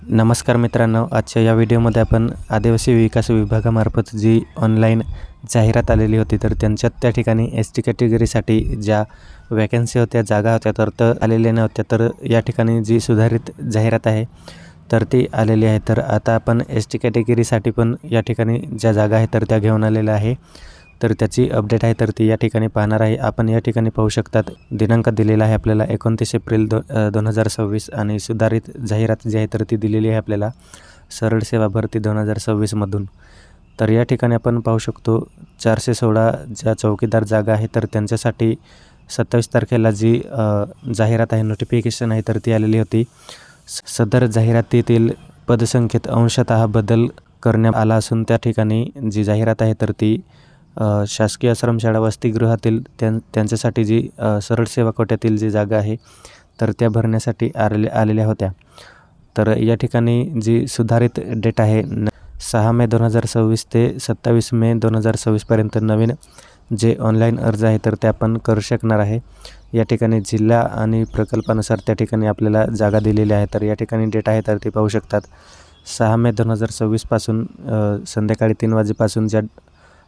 नमस्कार मित्रांनो, आजच्या या व्हिडिओमध्ये आपण आदिवासी विकास विभागामार्फत जी ऑनलाईन जाहिरात आलेली होती, तर त्यांच्यात त्या ठिकाणी एस टी कॅटेगरीसाठी ज्या वॅकन्सी होत्या, जागा होत्या, तर आलेल्या नव्हत्या. तर या ठिकाणी जी सुधारित जाहिरात आहे तर ती आलेली आहे. तर आता आपण एस टी कॅटेगरीसाठी पण या ठिकाणी ज्या जागा आहेत तर त्या घेऊन आलेल्या आहे. तर त्याची अपडेट आहे तर ती या ठिकाणी पाहणार आहे. आपण या ठिकाणी पाहू शकतात, दिनांक दिलेला आहे आपल्याला 29 एप्रिल 2026 आणि सुधारित जाहिरात जी आहे तर ती दिलेली आहे आपल्याला सरळ सेवा भरती 2026 मधून. तर या ठिकाणी आपण पाहू शकतो 416 ज्या चौकीदार जागा आहे तर त्यांच्यासाठी 27 तारखेला जी जाहिरात आहे, नोटिफिकेशन आहे तर ती आलेली होती. सदर जाहिरातीतील पदसंख्येत अंशतः बदल करण्यात आला असून त्या ठिकाणी जी जाहिरात आहे तर ती शासकीय आश्रमशाळा वसतिगृहातील त्यांच्यासाठी जी सरळ सेवा कोट्यातील जी जागा आहे तर त्या भरण्यासाठी आलेल्या होत्या. तर या ठिकाणी जी सुधारित डेट आहे 6 मे 2026 ते 27 मे 2026 पर्यंत नवीन जे ऑनलाईन अर्ज आहे तर ते आपण करू शकणार आहे. या ठिकाणी जिल्हा आणि प्रकल्पानुसार त्या ठिकाणी आपल्याला जागा दिलेल्या आहे. तर या ठिकाणी डेट आहे तर ते पाहू शकतात. 6 मे 2026 पासून संध्याकाळी 3 वाजेपासून ज्या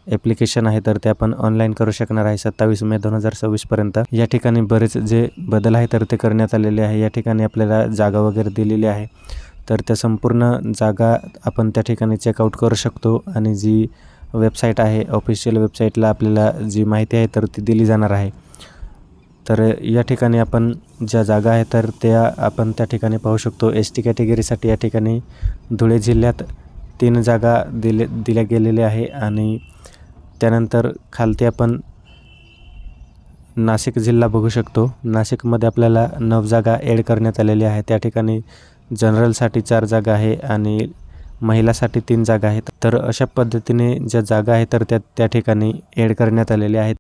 ॲप्लिकेशन आहे तर ते आपण ऑनलाईन करू शकणार आहे 27 मे 2026 पर्यंत. या ठिकाणी बरेच जे बदल आहे तर ते करण्यात आलेले आहे. या ठिकाणी आपल्याला जागा वगैरे दिलेली आहे तर त्या संपूर्ण जागा आपण त्या ठिकाणी चेकआउट करू शकतो आणि जी वेबसाईट आहे ऑफिशियल वेबसाईटला आपल्याला जी माहिती आहे तर ती दिली जाणार आहे. तर या ठिकाणी आपण ज्या जागा आहेत तर त्या आपण त्या ठिकाणी पाहू शकतो. एस टी कॅटेगरीसाठी या ठिकाणी धुळे जिल्ह्यात 3 जागा दिल्या गेलेल्या आहे आणि त्यानंतर खालती आपण नाशिक जिल्हा बघू शकतो. नाशिकमध्ये आपल्याला 9 जागा ॲड करण्यात आलेल्या आहेत. त्या ठिकाणी जनरलसाठी 4 जागा आहे आणि महिलासाठी 3 जागा आहेत. तर अशा पद्धतीने ज्या जागा आहेत तर त्या ठिकाणी ॲड करण्यात आलेल्या आहेत.